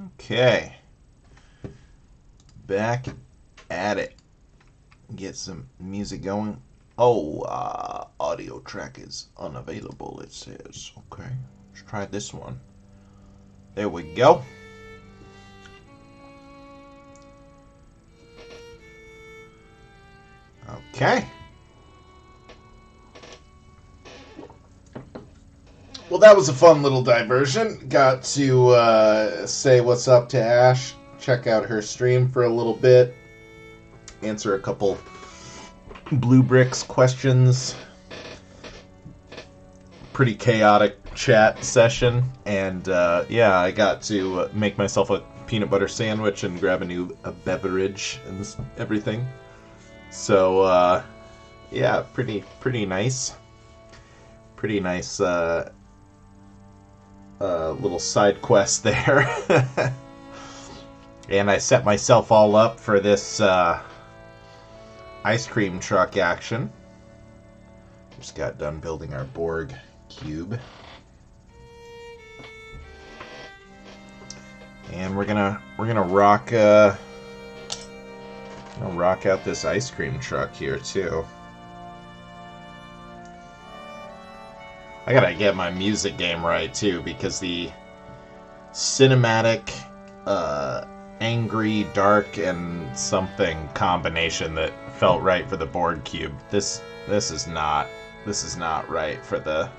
Okay, back at it. Get some music going. Oh, audio track is unavailable, it says. Okay, let's try this one. There we go. Okay. Well, that was a fun little diversion. Got to say what's up to Ash, check out her stream for a little bit, answer a couple Blue Bricks questions. Pretty chaotic chat session, and yeah, I got to make myself a peanut butter sandwich and grab a beverage and everything. So yeah, pretty nice. Pretty nice little side quest there. And I set myself all up for this ice cream truck action. Just got done building our Borg cube. And we're gonna rock out this ice cream truck here too. I gotta get my music game right too, because the cinematic, angry, dark, and something combination that felt right for the Borg cube. This is not right for the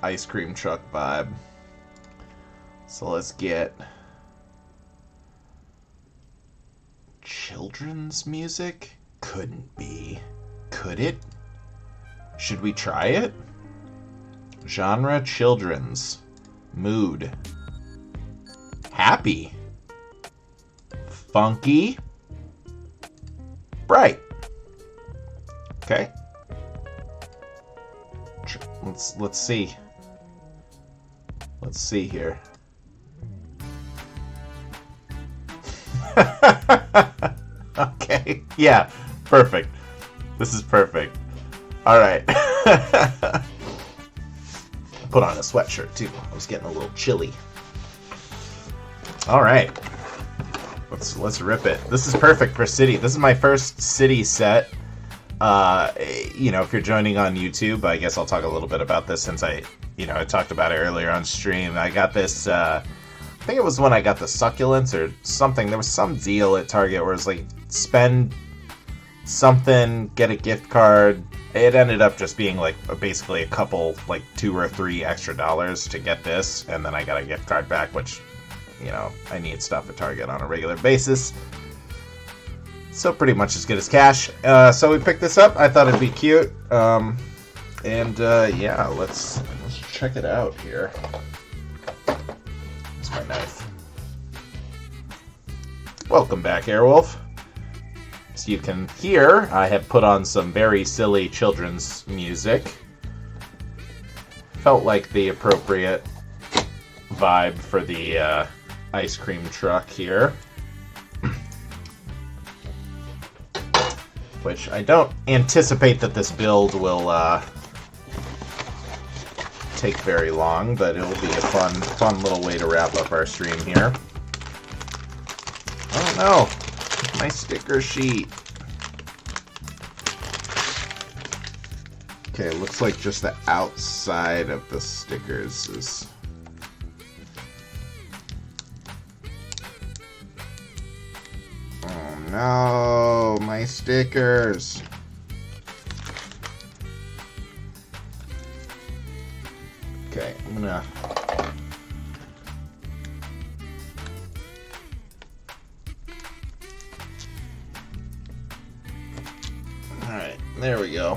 ice cream truck vibe. So let's get children's music? Couldn't be. Could it? Should we try it? Genre children's. Mood. Happy. Funky. Bright. Okay. Let's see. Let's see here. Okay. Yeah. Perfect. This is perfect. All right. Put on a sweatshirt too. I was getting a little chilly. All right. Let's rip it. This is perfect for city. This is my first city set. You know, if you're joining on YouTube, I guess I'll talk a little bit about this since I talked about it earlier on stream. I got this. I think it was when I got the succulents or something. There was some deal at Target where it was like spend something, get a gift card. It ended up just being like basically a couple, like $2 or $3 extra to get this, and then I got a gift card back, which, I need stuff at Target on a regular basis. So pretty much as good as cash. So we picked this up. I thought it'd be cute. Yeah, let's check it out here. That's my knife. Welcome back, Airwolf. As you can hear, I have put on some very silly children's music. Felt like the appropriate vibe for the ice cream truck here. Which I don't anticipate that this build will take very long, but it'll be a fun little way to wrap up our stream here. Oh no! My sticker sheet. Okay, it looks like just the outside of the stickers is... Oh no, my stickers. Okay, I'm gonna... Alright, there we go.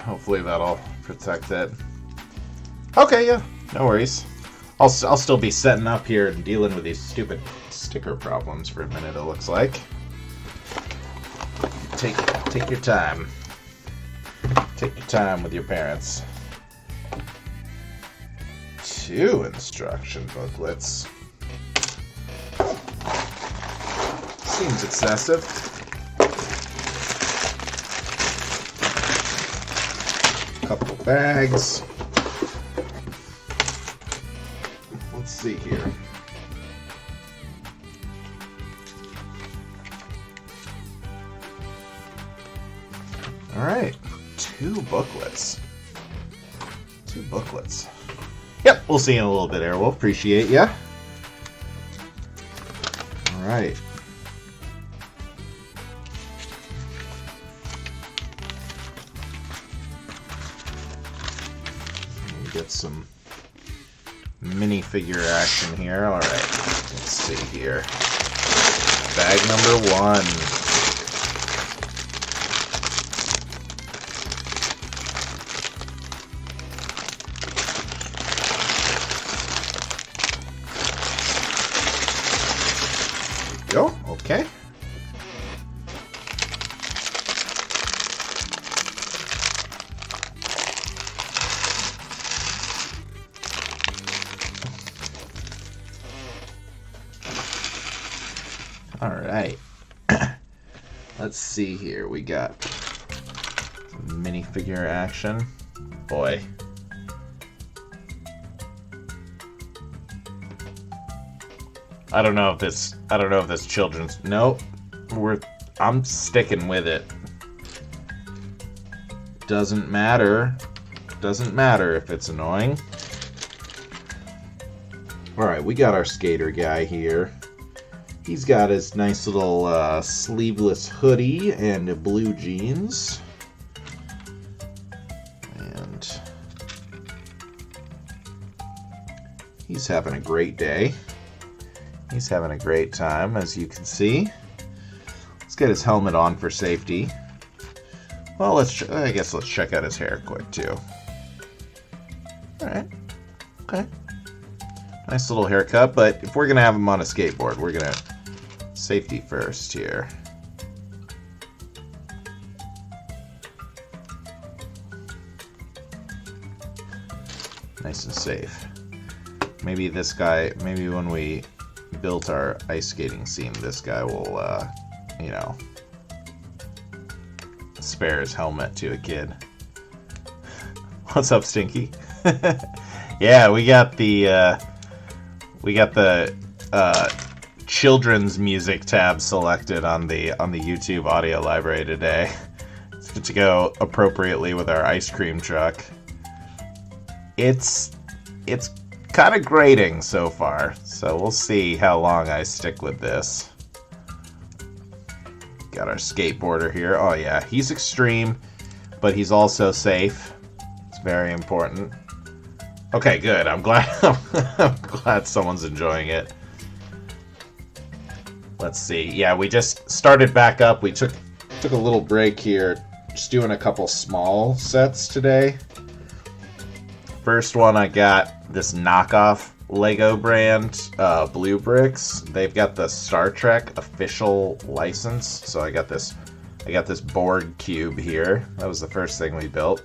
Hopefully that'll protect it. Okay, yeah, no worries. I'll still be setting up here and dealing with these stupid sticker problems for a minute, it looks like. Take your time. Take your time with your parents. 2 instruction booklets. Seems excessive. Couple bags. Let's see here. All right, 2 booklets. 2 booklets. Yep, we'll see you in a little bit, Airwolf. Appreciate ya. All right. Get some minifigure action here. All right, let's see here. Bag number 1. Go. Okay. All right. Let's see here. We got some minifigure action. Boy. I don't know if this children's. Nope. I'm sticking with it. Doesn't matter. Doesn't matter if it's annoying. All right, we got our skater guy here. He's got his nice little sleeveless hoodie and blue jeans. And he's having a great day. He's having a great time, as you can see. Let's get his helmet on for safety. Well, I guess let's check out his hair quick, too. Alright. Okay. Nice little haircut, but if we're going to have him on a skateboard, we're going to safety first here. Nice and safe. Maybe this guy, maybe when we built our ice skating scene, this guy will, you know, spare his helmet to a kid. What's up, Stinky? Yeah, we got the children's music tab selected on the YouTube audio library today. It's good to go appropriately with our ice cream truck. It's kind of grating so far, so we'll see how long I stick with this. Got our skateboarder here. Oh yeah, he's extreme, but he's also safe. It's very important. Okay, good. I'm glad. I'm glad someone's enjoying it. Let's see. Yeah, we just started back up. We took a little break here, just doing a couple small sets today. First one, I got this knockoff Lego brand, Blue Bricks. They've got the Star Trek official license, so I got this Borg cube here. That was the first thing we built.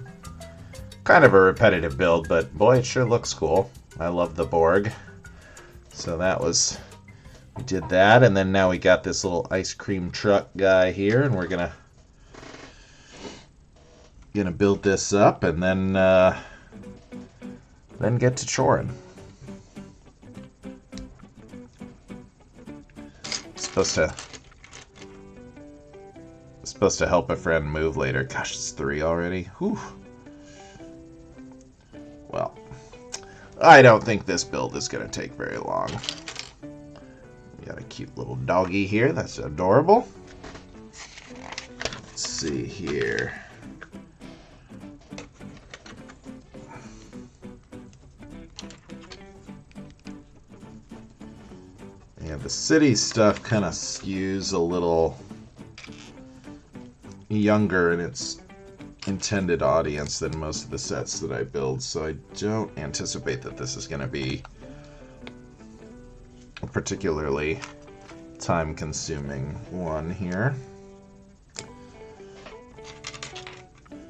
Kind of a repetitive build, but boy, it sure looks cool. I love the Borg. So we did that, and then now we got this little ice cream truck guy here, and we're gonna build this up, and then get to choring. Supposed to help a friend move later. Gosh, it's 3 already. Whew. Well, I don't think this build is going to take very long. We got a cute little doggy here. That's adorable. Let's see here. Yeah, the city stuff kind of skews a little younger in its intended audience than most of the sets that I build, so I don't anticipate that this is going to be a particularly time-consuming one here.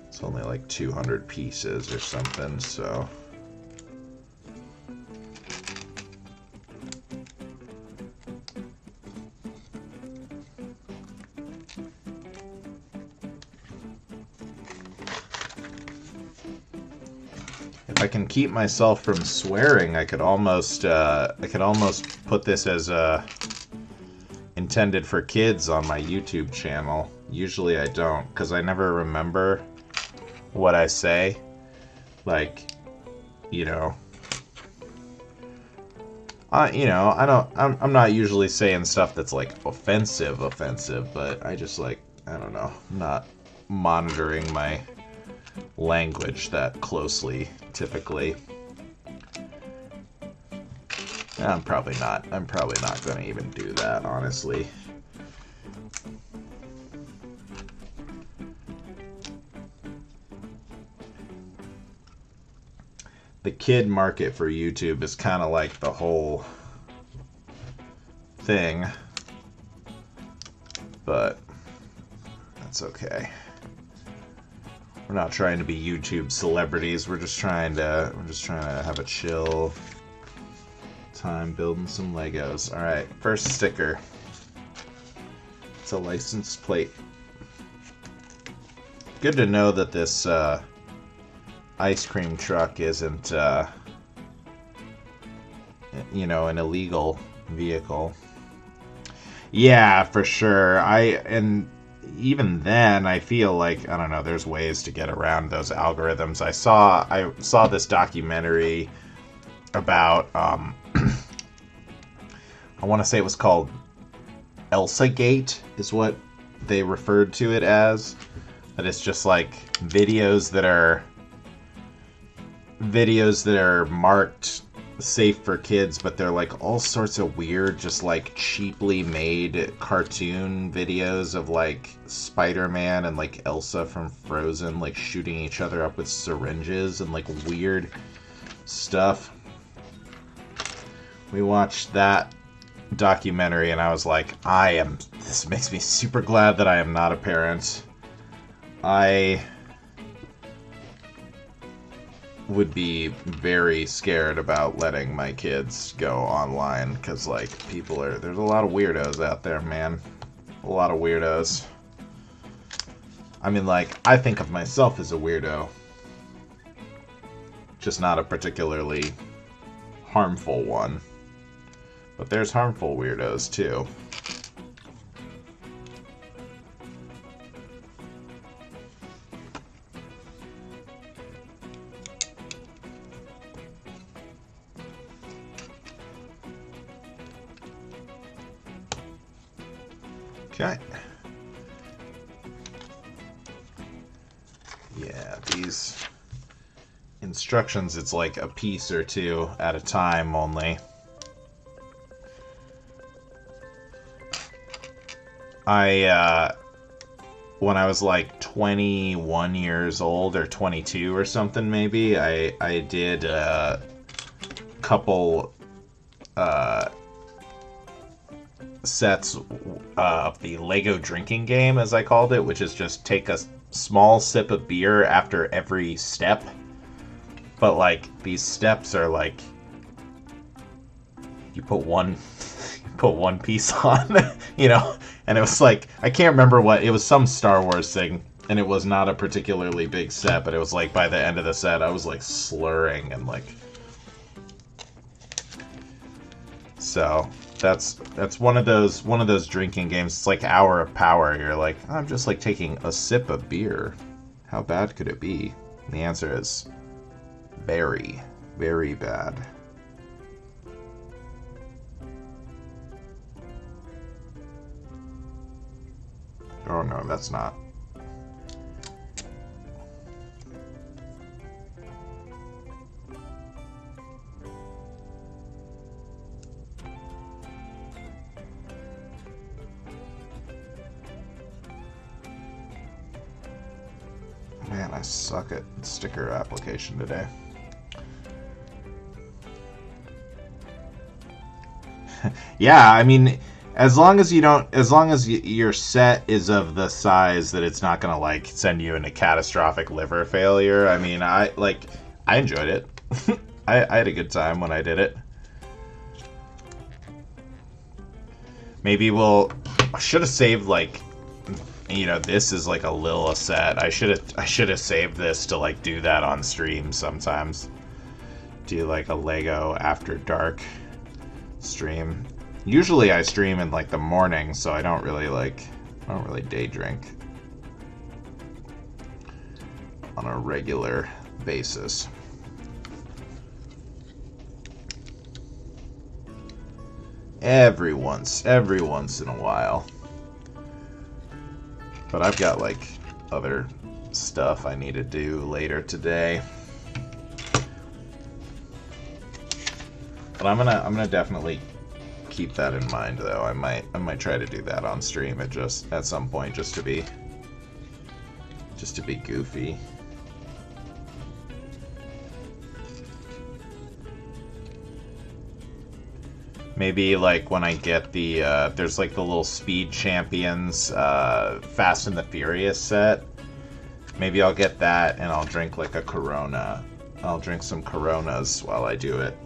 It's only like 200 pieces or something, so... If I can keep myself from swearing, I could almost put this as intended for kids on my YouTube channel. Usually I don't, because I never remember what I say. Like, you know, I'm not usually saying stuff that's like offensive, but I just like, I don't know, I'm not monitoring my language that closely, typically. I'm probably not going to even do that, honestly. The kid market for YouTube is kind of like the whole thing, but that's okay. We're not trying to be YouTube celebrities. We're just trying to have a chill time building some Legos. All right, first sticker. It's a license plate. Good to know that this ice cream truck isn't, you know, an illegal vehicle. Yeah, for sure. And even then, I feel like, I don't know, there's ways to get around those algorithms. I saw this documentary about, I want to say it was called Elsa Gate, is what they referred to it as. That it's just like videos that are marked safe for kids, but they're like all sorts of weird, just like cheaply made cartoon videos of like Spider-Man and like Elsa from Frozen like shooting each other up with syringes and like weird stuff. We watched that documentary and I was like, this makes me super glad that I am not a parent. I would be very scared about letting my kids go online, because like there's a lot of weirdos out there, man. A lot of weirdos. I mean, like, I think of myself as a weirdo, just not a particularly harmful one. But there's harmful weirdos too. Okay. Yeah, these instructions, it's like a piece or two at a time only. When I was like 21 years old or 22 or something, maybe, I did a couple sets of the Lego drinking game, as I called it, which is just take a small sip of beer after every step. But like, these steps are like, you put one piece on, you know, and it was like, I can't remember what, it was some Star Wars thing, and it was not a particularly big set, but it was like, by the end of the set, I was like slurring and like, so that's one of those drinking games. It's like Hour of Power. You're like, I'm just like taking a sip of beer. How bad could it be? And the answer is very, very bad. Oh no, that's not. Man, I suck at sticker application today. Yeah, I mean, as long as your set is of the size that it's not gonna like send you into catastrophic liver failure. I mean, I enjoyed it. I had a good time when I did it. Maybe I should have saved, like, you know, this is like a Lilla set. I should have saved this to like do that on stream sometimes. do like a Lego After Dark stream. Usually I stream in like the morning, so I don't really day drink on a regular basis. Every once in a while. But I've got like other stuff I need to do later today. But I'm gonna definitely keep that in mind, though. I might try to do that on stream at some point, just to be goofy. Maybe like when I get the there's like the little Speed Champions Fast and the Furious set. Maybe I'll get that and I'll drink like a Corona. I'll drink some Coronas while I do it.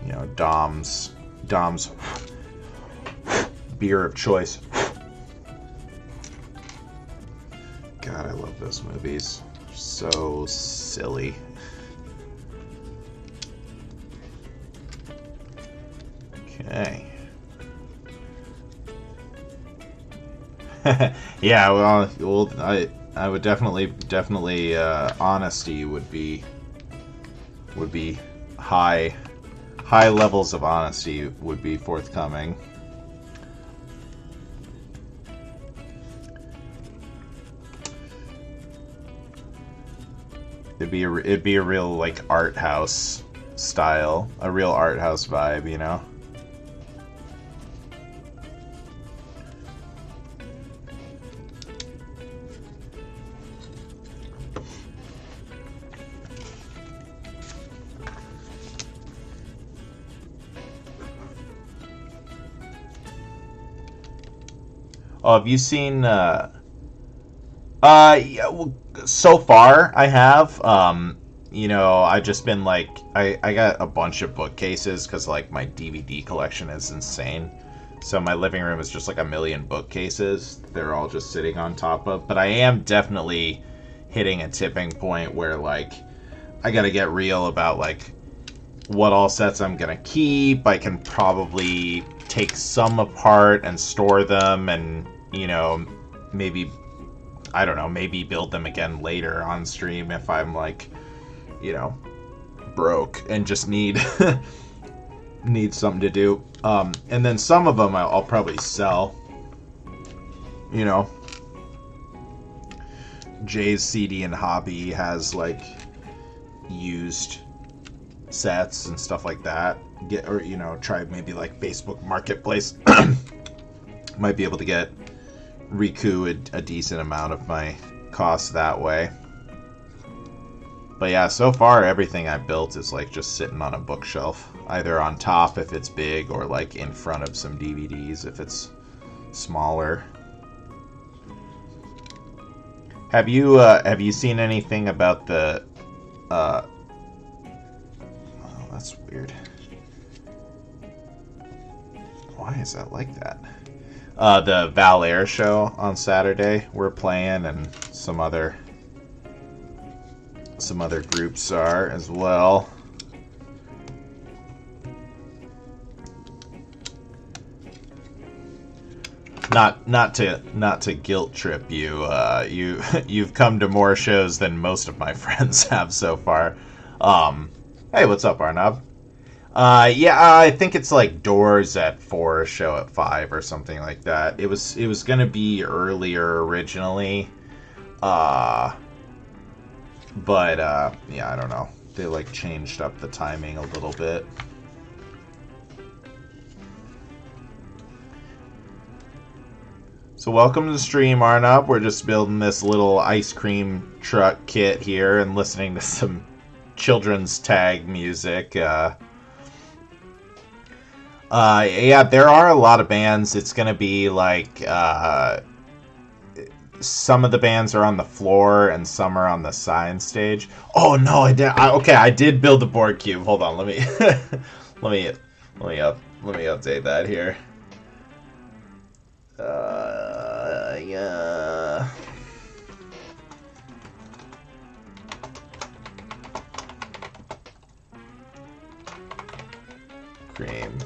You know, Dom's beer of choice. God, I love those movies. So silly. Okay. Yeah, well, I would definitely honesty would be high levels of honesty would be forthcoming. It'd be a real like art house style, a real art house vibe, you know. Oh, have you seen? Yeah, well, so far I have. You know, I've just been like, I got a bunch of bookcases because like my DVD collection is insane. So my living room is just like a million bookcases. They're all just sitting on top of. But I am definitely hitting a tipping point where like I got to get real about like what all sets I'm gonna keep. I can probably take some apart and store them, and you know, maybe I don't know, maybe build them again later on stream if I'm like, you know, broke and just need need something to do. And then some of them I'll probably sell. You know, Jay's CD and Hobby has like used sets and stuff like that. Or you know, try maybe like Facebook Marketplace. Might be able to recoup a decent amount of my costs that way. But yeah, so far everything I built is like just sitting on a bookshelf, either on top if it's big or like in front of some DVDs if it's smaller. Have you seen anything about the oh, that's weird. Why is that like that? The Val Air show on Saturday we're playing, and some other groups are as well. Not to guilt trip you. You've come to more shows than most of my friends have so far. Hey, what's up, Arnab? Yeah, I think it's like doors at 4, show at 5 or something like that. It was gonna be earlier originally, but yeah, I don't know. They like changed up the timing a little bit. So welcome to the stream, Arnab. We're just building this little ice cream truck kit here and listening to some children's tag music. Yeah, there are a lot of bands. It's gonna be like some of the bands are on the floor and some are on the sign stage. Oh no, I did. Okay, I did build the board cube. Hold on, let me update that here. Yeah. cream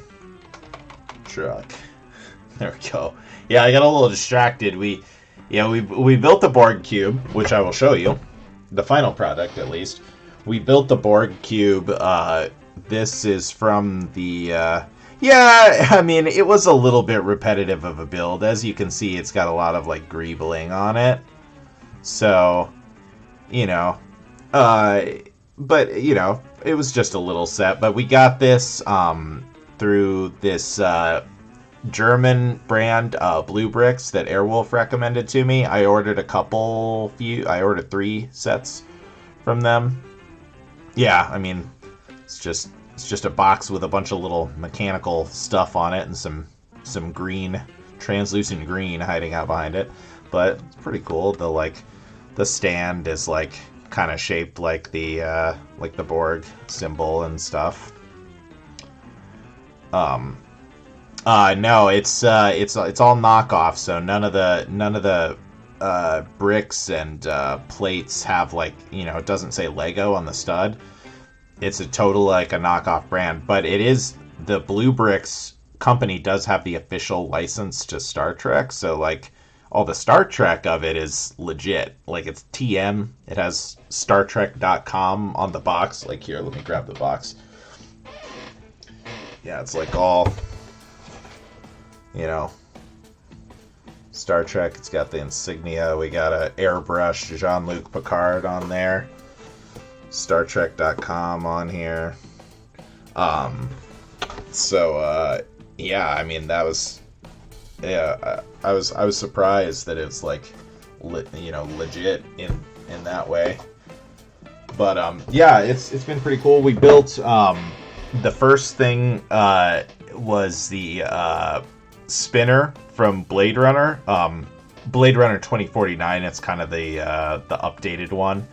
truck. There we go. Yeah, I got a little distracted. We built the Borg cube, which I will show you. The final product, at least. We built the Borg cube. This is from the... yeah, I mean, it was a little bit repetitive of a build. As you can see, it's got a lot of, like, greebling on it. So, you know... but, you know, it was just a little set. But we got this through this German brand, Blue Bricks, that Airwolf recommended to me. I ordered I ordered 3 sets from them. Yeah, I mean, it's just a box with a bunch of little mechanical stuff on it and some green, translucent green hiding out behind it. But it's pretty cool. The stand is like kind of shaped like the Borg symbol and stuff. No, it's all knockoff. So none of the bricks and plates have, like, you know, it doesn't say Lego on the stud. It's a total, like, a knockoff brand, but it is, the Blue Bricks company does have the official license to Star Trek, so, like, all the Star Trek of it is legit. Like, it's TM. It has StarTrek.com on the box. Like, here, let me grab the box. Yeah, it's like all, you know, Star Trek. It's got the insignia. We got a airbrush Jean-Luc Picard on there. StarTrek.com on here. Yeah, I mean, that was, yeah, I was surprised that it's like, you know, legit in that way. But yeah, it's been pretty cool. We built the first thing was the spinner from Blade Runner. Blade Runner 2049. It's kind of the updated one.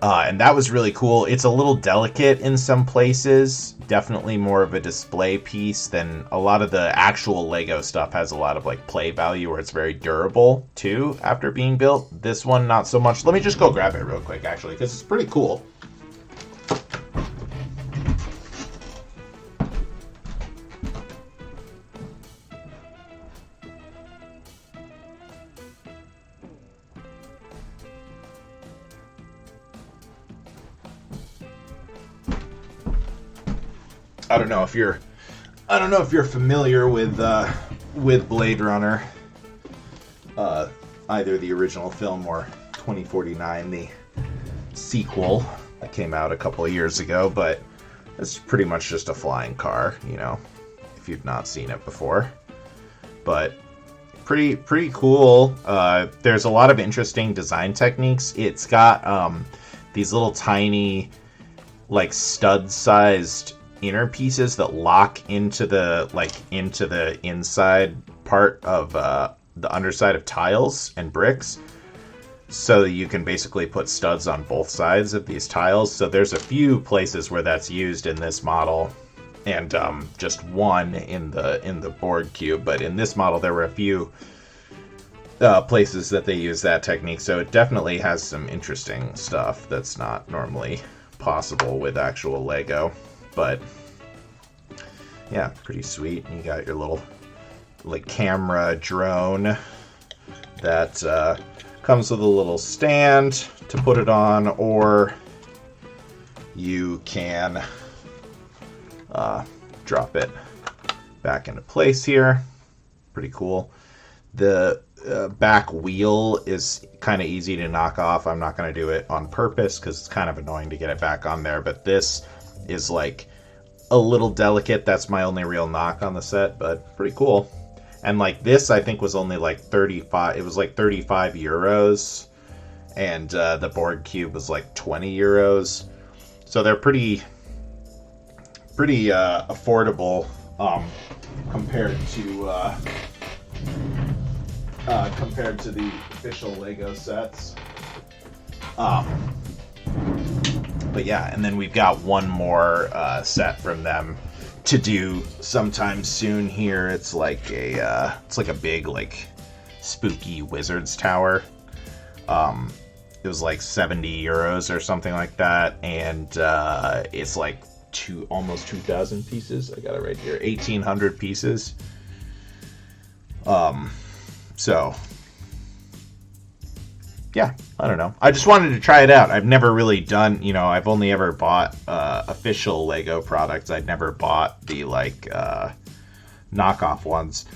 And that was really cool. It's a little delicate in some places. Definitely more of a display piece than a lot of the actual Lego stuff has a lot of, like, play value where it's very durable too after being built. This one, not so much. Let me just go grab it real quick, actually, because it's pretty cool. I don't know if you're familiar with Blade Runner, either the original film or 2049, the sequel that came out a couple of years ago, but it's pretty much just a flying car, you know, if you've not seen it before. But pretty cool. There's a lot of interesting design techniques. It's got these little tiny, like, stud-sized inner pieces that lock into the inside part of the underside of tiles and bricks, so that you can basically put studs on both sides of these tiles. So there's a few places where that's used in this model, and just one in the Borg cube. But in this model, there were a few places that they use that technique. So it definitely has some interesting stuff that's not normally possible with actual Lego. But yeah, pretty sweet. You got your little, like, camera drone that comes with a little stand to put it on, or you can drop it back into place here. Pretty cool. The back wheel is kind of easy to knock off. I'm not going to do it on purpose because it's kind of annoying to get it back on there, but this is, like, a little delicate. That's my only real knock on the set, but pretty cool. And, like, this I think was only like 35. It was like 35 euros, and the Borg cube was like 20 euros. So they're pretty affordable compared to the official Lego sets. But yeah, and then we've got one more set from them to do sometime soon here. It's like a big, like, spooky wizard's tower. It was like 70 euros or something like that, and it's like almost 2,000 pieces. I got it right here, 1,800 pieces. So yeah, I don't know. I just wanted to try it out. I've never really done, I've only ever bought official Lego products. I'd never bought the knockoff ones.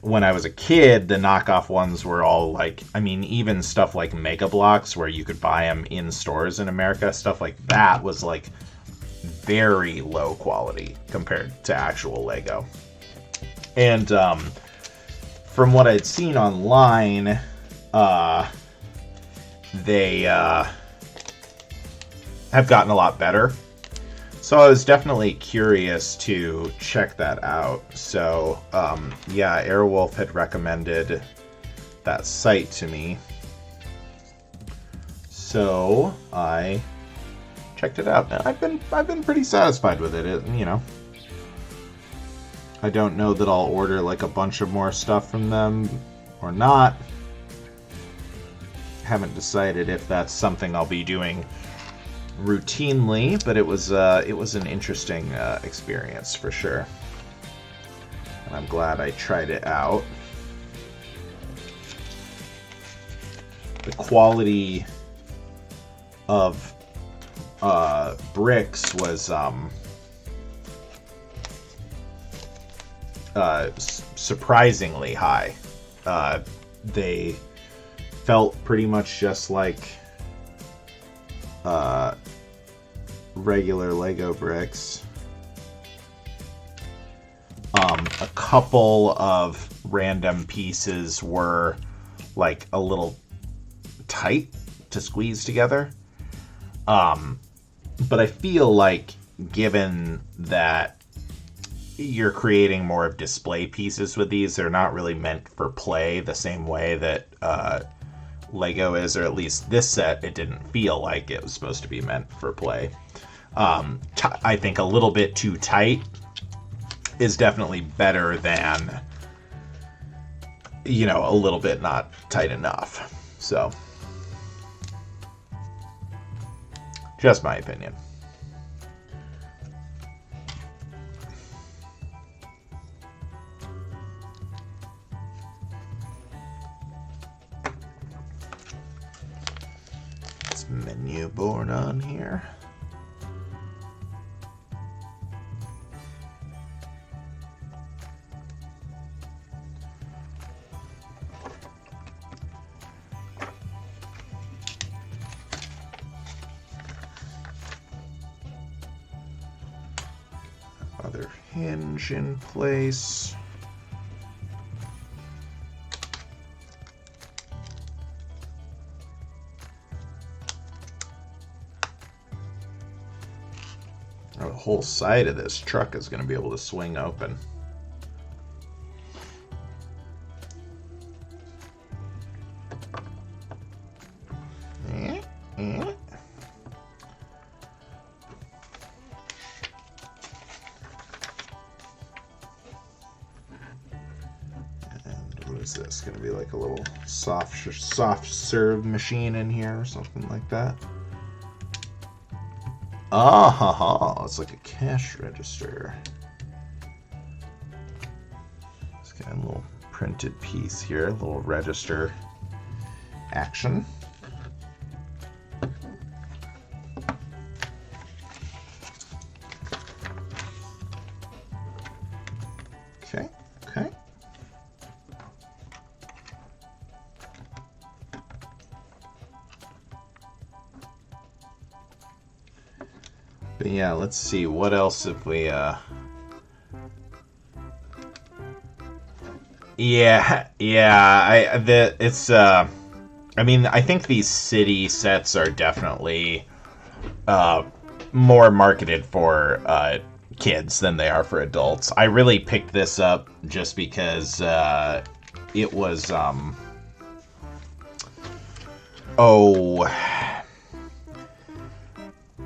When I was a kid, the knockoff ones were all even stuff like Mega Bloks, where you could buy them in stores in America, stuff like that was very low quality compared to actual Lego. And from what I'd seen online, they have gotten a lot better. So I was definitely curious to check that out. So, Airwolf had recommended that site to me. So I checked it out. I've been pretty satisfied with it. I don't know that I'll order a bunch of more stuff from them or not. Haven't decided if that's something I'll be doing routinely, but it was an interesting experience for sure, and I'm glad I tried it out. The quality of bricks was surprisingly high. They felt pretty much just like regular Lego bricks. A couple of random pieces were a little tight to squeeze together. But I feel given that you're creating more of display pieces with these, they're not really meant for play the same way that Lego is, or at least this set, it didn't feel like it was supposed to be meant for play. I think a little bit too tight is definitely better than, a little bit not tight enough. So, just my opinion. Menu board on here. Other hinge in place. The whole side of this truck is going to be able to swing open. And what is this? Going to be like a little soft serve machine in here or something like that. Ah, it's like a cash register. It's got a little printed piece here, a little register action. Okay. But yeah, let's see what else if we I think these city sets are definitely more marketed for kids than they are for adults. I really picked this up just because it was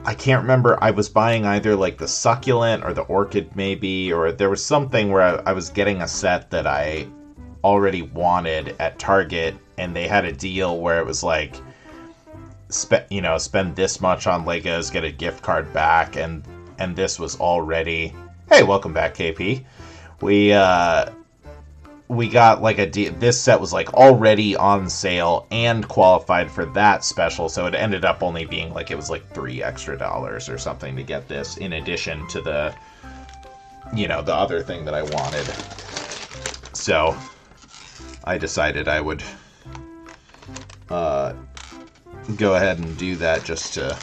I can't remember. I was buying either the succulent or the orchid maybe, or there was something where I was getting a set that I already wanted at Target, and they had a deal where it was spend this much on Legos, get a gift card back, and and this was already... Hey, welcome back, KP. We got like this set was like already on sale and qualified for that special, so it ended up only being like, it was like $3 extra or something to get this, in addition to the, you know, the other thing that I wanted. So I decided I would go ahead and do that just to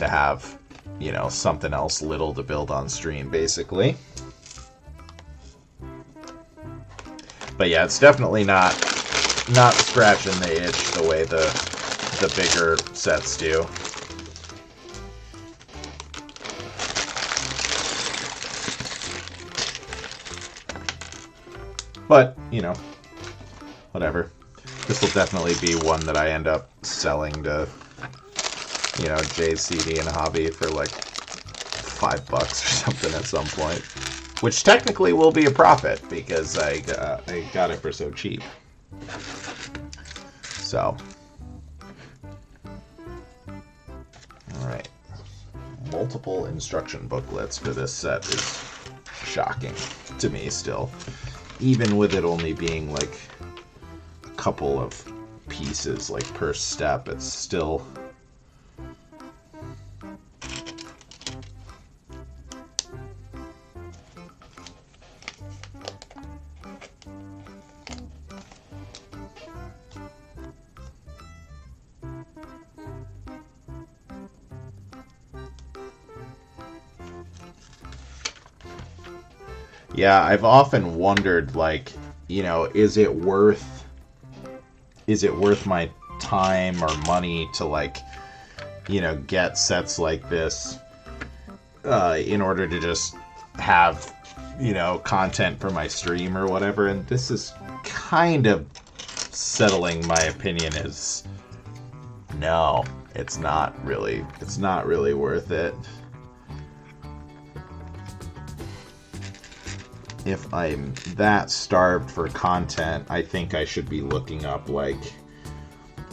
have, you know, something else little to build on stream, basically. But yeah, it's definitely not scratching the itch the way the bigger sets do. But, you know, whatever. This will definitely be one that I end up selling to, you know, JCD and Hobby for like $5 or something at some point. Which technically will be a profit because I got it for so cheap. So. Alright. Multiple instruction booklets for this set is shocking to me still. Even with it only being like a couple of pieces like per step, it's still... Yeah, I've often wondered, like, you know, is it worth my time or money to, like, you know, get sets like this in order to just have, you know, content for my stream or whatever. And this is kind of settling my opinion is no, it's not really worth it. If I'm that starved for content, I think I should be looking up, like,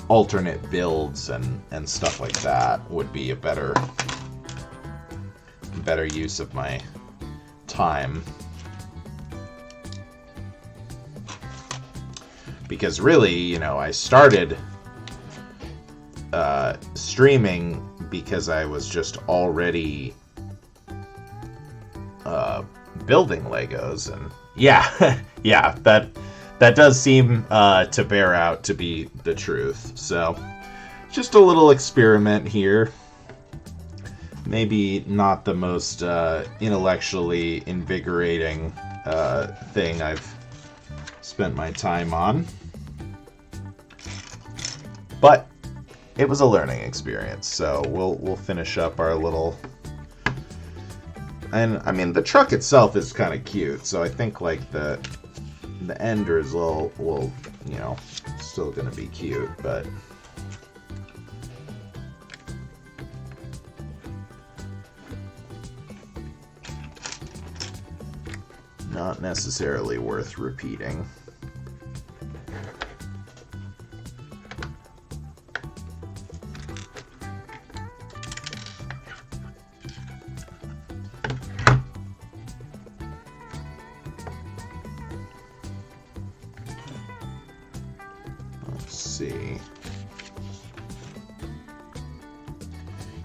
alternate builds and stuff like that would be a better use of my time. Because really, you know, I started streaming because I was just already building Legos, and yeah, yeah, that does seem to bear out to be the truth. So, just a little experiment here. Maybe not the most intellectually invigorating thing I've spent my time on, but it was a learning experience. So we'll finish up our little. And, I mean, the truck itself is kind of cute, so I think, like, the enders will, you know, still gonna be cute, but... not necessarily worth repeating.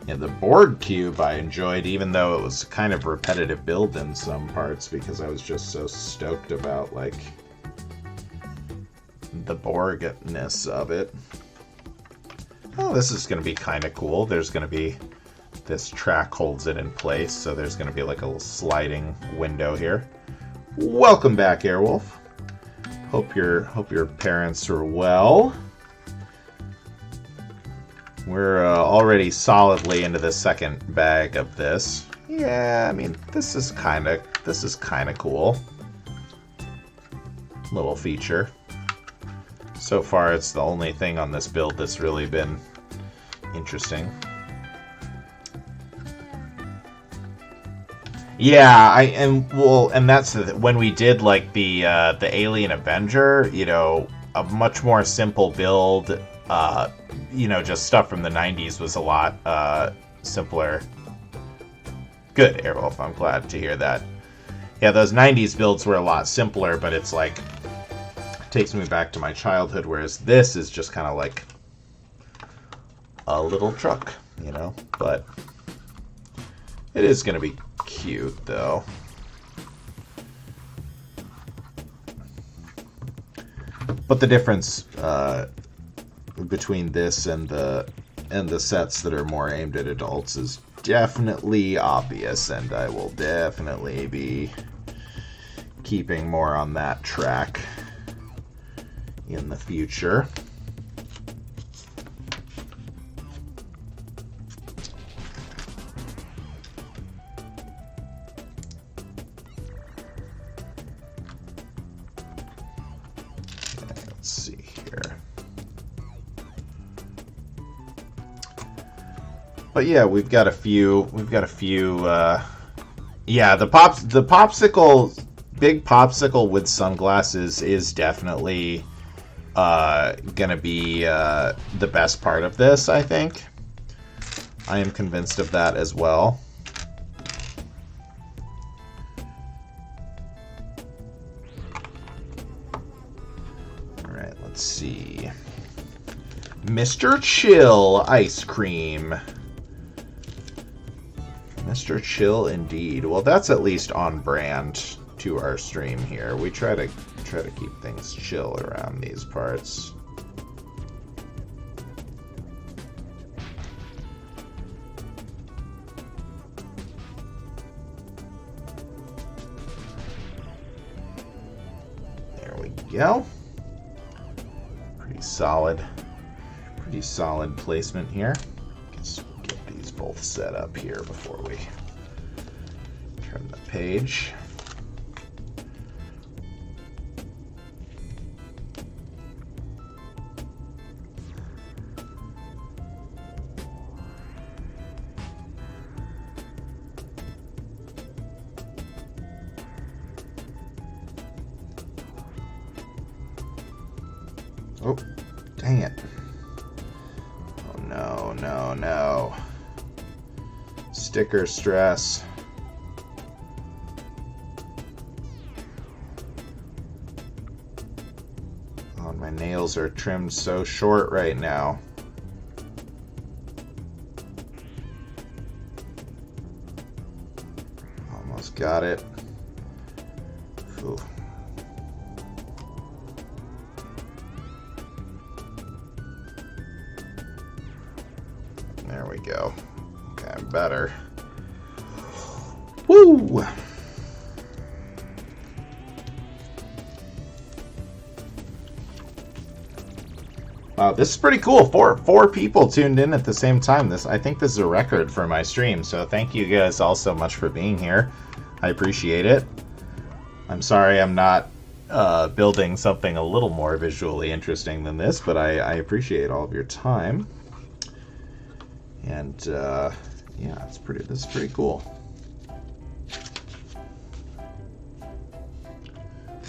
Yeah, the board cube I enjoyed, even though it was kind of repetitive build in some parts, because I was just so stoked about, like, the Borg-ness of it. Oh, this is going to be kind of cool. There's going to be... this track holds it in place, so there's going to be, like, a little sliding window here. Welcome back, Airwolf. Hope your parents are well. We're already solidly into the second bag of this. Yeah, I mean, this is kind of cool. Little feature. So far, it's the only thing on this build that's really been interesting. Yeah, and that's when we did, like, the Alien Avenger, you know, a much more simple build. You know, just stuff from the 90s was a lot simpler. Good, Airwolf. I'm glad to hear that. Yeah, those 90s builds were a lot simpler, but it's like, it takes me back to my childhood, whereas this is just kind of like a little truck, you know? But it is going to be cute, though. But the difference between this and the sets that are more aimed at adults is definitely obvious, and I will definitely be keeping more on that track in the future. Let's see here. But yeah, we've got a few. Yeah, the popsicle, big popsicle with sunglasses is definitely gonna be the best part of this. I think. I am convinced of that as well. All right, let's see. Mr. Chill ice cream. Mr. Chill indeed. Well, that's at least on brand to our stream here. We try to keep things chill around these parts. There we go. Pretty solid placement here. Both set up here before we turn the page. Oh, dang it. Oh no, no, no. Sticker stress. Oh, my nails are trimmed so short right now. Almost got it. Ooh. There we go. Okay, better. Woo! Wow, this is pretty cool. Four people tuned in at the same time. I think this is a record for my stream, so thank you guys all so much for being here. I appreciate it. I'm sorry I'm not building something a little more visually interesting than this, but I appreciate all of your time. And yeah, this is pretty cool.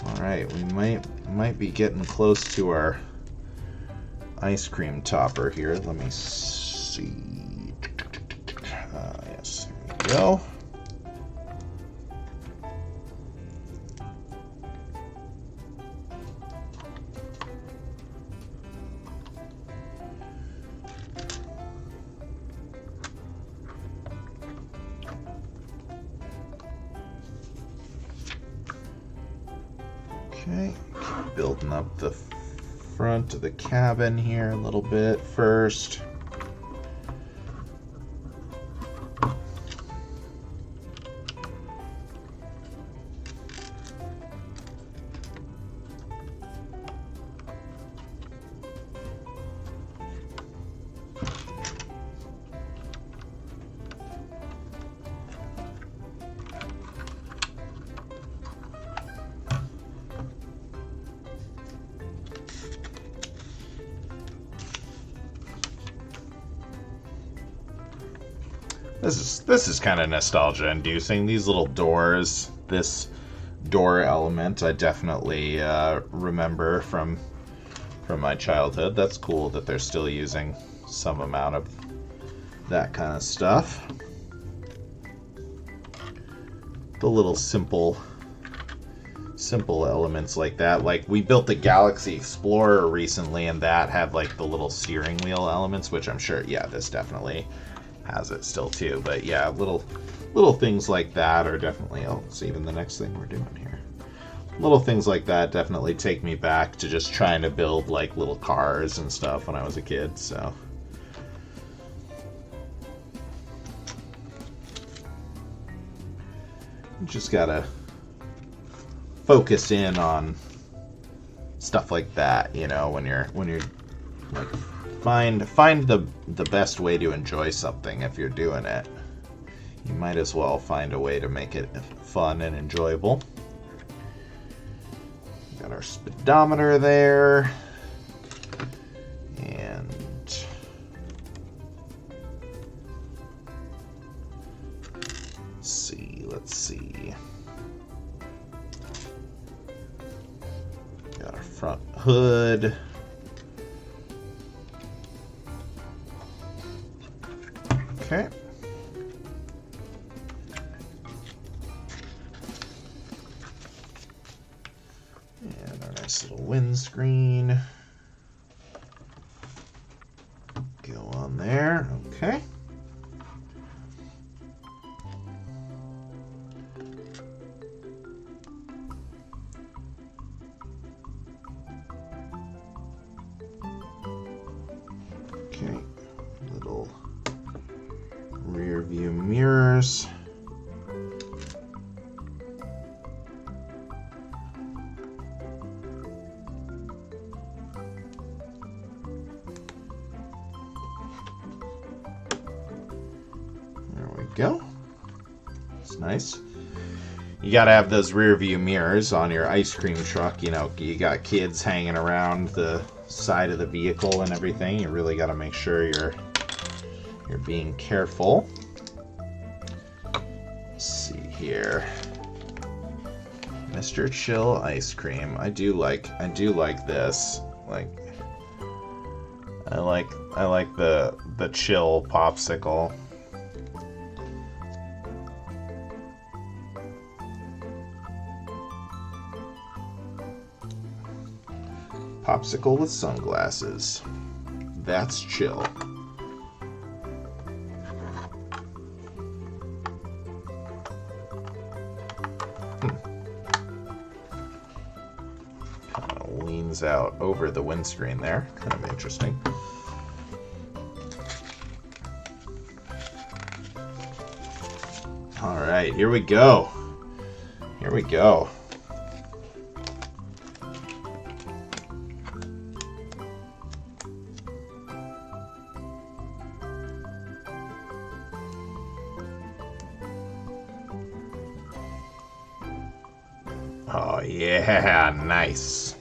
All right, we might be getting close to our ice cream topper here. Let me see. Yes, there we go. Okay, keep building up the front of the cabin here a little bit first. This is kind of nostalgia inducing. These little doors, this door element, I definitely remember from my childhood. That's cool that they're still using some amount of that kind of stuff. the little simple elements like that. Like we built the Galaxy Explorer recently, and that had like the little steering wheel elements, which I'm sure, yeah, this definitely has it still too. But yeah, little things like that are definitely, oh, it's even the next thing we're doing here. Little things like that definitely take me back to just trying to build like little cars and stuff when I was a kid, so. Just gotta focus in on stuff like that, you know, when you're like find the best way to enjoy something. If you're doing it, you might as well find a way to make it fun and enjoyable. Got our speedometer there, and let's see. Got our front hood. Okay. And our nice little windscreen. Go on there. Okay. Okay. Little rear view mirrors. There we go. It's nice. You gotta have those rear view mirrors on your ice cream truck. You know, you got kids hanging around the side of the vehicle and everything. You really gotta make sure you're being careful. Let's see here. Mr. Chill ice cream. I do like this. Like I like the chill popsicle. Popsicle with sunglasses. That's chill. Kind of leans out over the windscreen there. Kind of interesting. All right, here we go. Here we go. Oh yeah, nice.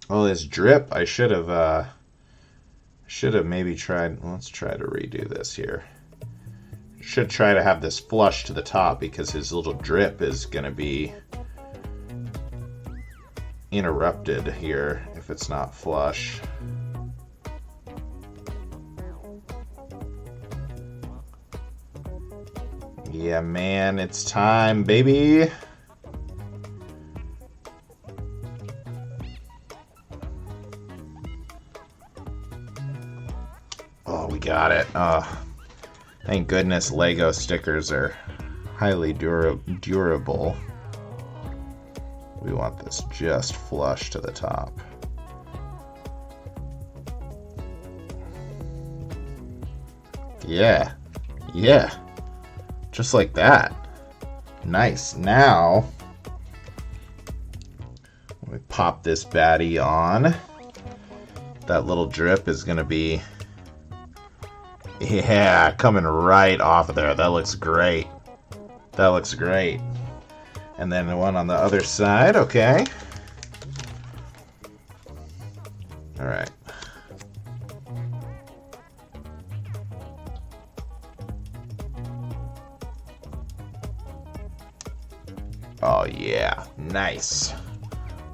Oh, this drip, I should have maybe tried. Let's try to redo this here. Should try to have this flush to the top because his little drip is gonna be interrupted here if it's not flush. Yeah, man, it's time, baby. Oh, we got it. Thank goodness Lego stickers are highly durable. We want this just flush to the top. Yeah. Yeah. Just like that. Nice. Now, we pop this baddie on. That little drip is going to be, yeah, coming right off of there. That looks great. That looks great. And then the one on the other side, okay. All right. Oh yeah, nice.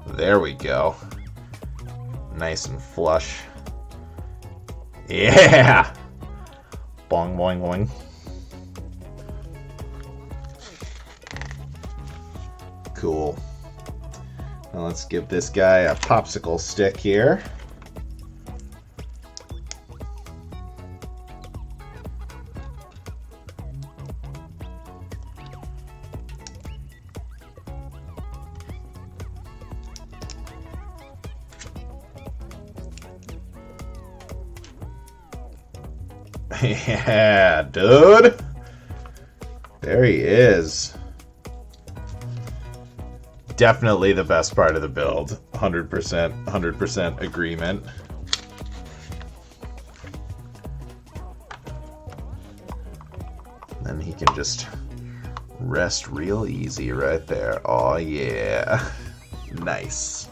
There we go. Nice and flush. Yeah! Boing, boing, boing. cool. Now let's give this guy a popsicle stick here. Yeah, dude. There he is. Definitely the best part of the build. 100% agreement. Then he can just rest real easy right there. Oh yeah. Nice.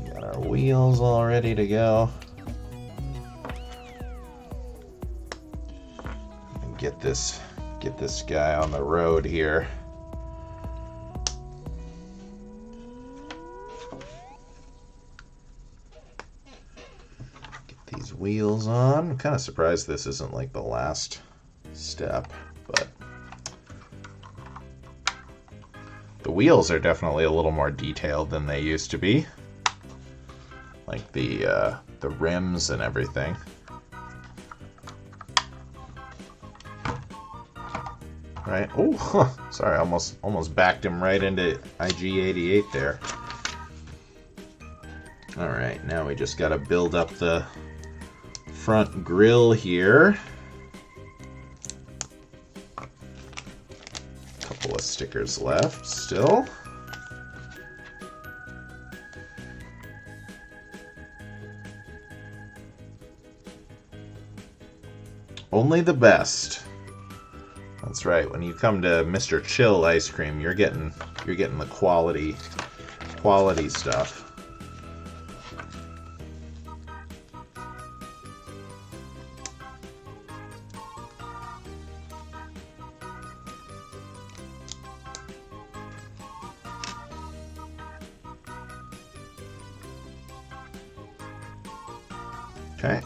Got our wheels all ready to go. And get this guy on the road here. Get these wheels on. I'm kind of surprised this isn't like the last step, but the wheels are definitely a little more detailed than they used to be. Like the rims and everything. Right. Oh, huh. Sorry, almost backed him right into IG88 there. All right, now we just got to build up the front grille here. Couple of stickers left still. Only the best. That's right. When you come to Mr. Chill Ice Cream, you're getting the quality stuff. Okay.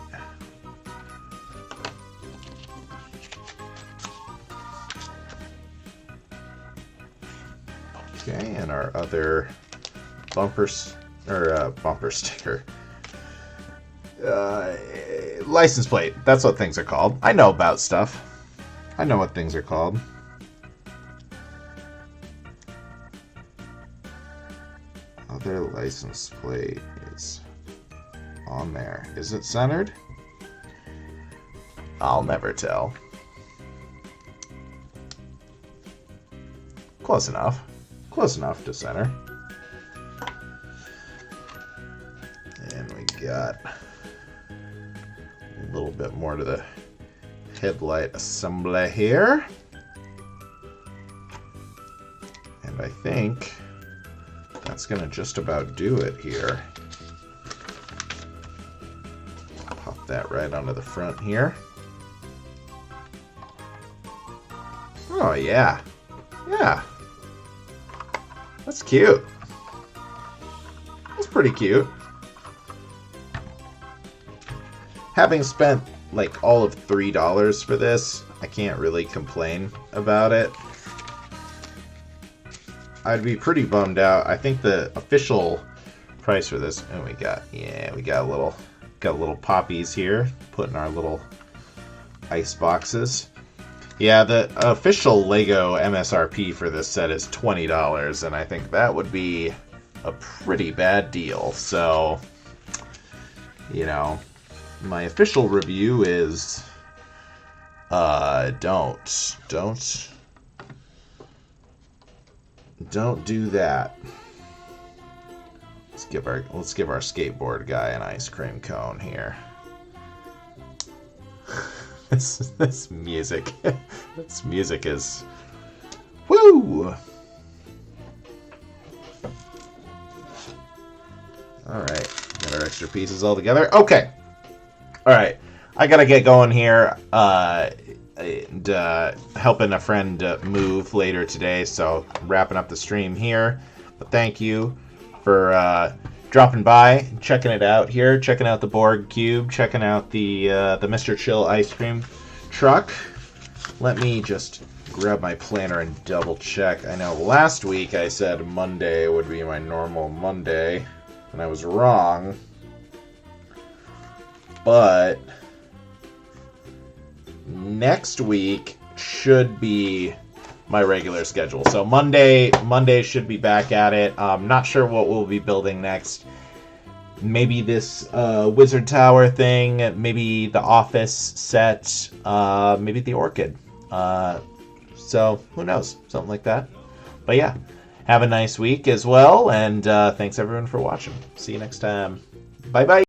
Okay, and our other bumper sticker. License plate. That's what things are called. I know about stuff. I know what things are called. Other license plate is on there. Is it centered? I'll never tell. Close enough. Close enough to center. And we got a little bit more to the headlight assembly here. And I think that's going to just about do it here. Pop that right onto the front here. Oh, yeah. Yeah. That's cute. That's pretty cute. Having spent like all of $3 for this, I can't really complain about it. I'd be pretty bummed out. I think the official price for this, and we got little poppies here, put in our little ice boxes. Yeah, the official LEGO MSRP for this set is $20, and I think that would be a pretty bad deal. So, you know, my official review is, don't do that. Let's give our skateboard guy an ice cream cone here. This music. This music is woo. All right, got our extra pieces all together. Okay. All right, I gotta get going here. And helping a friend move later today, so I'm wrapping up the stream here. But thank you for dropping by, checking it out here, checking out the Borg Cube, checking out the Mr. Chill ice cream truck. Let me just grab my planner and double check. I know last week I said Monday would be my normal Monday, and I was wrong. But next week should be my regular schedule. So Monday should be back at it. Not sure what we'll be building next. Maybe this Wizard Tower thing, maybe the Office set, maybe the Orchid. So who knows? Something like that. But yeah, have a nice week as well, and thanks everyone for watching. See you next time. Bye-bye.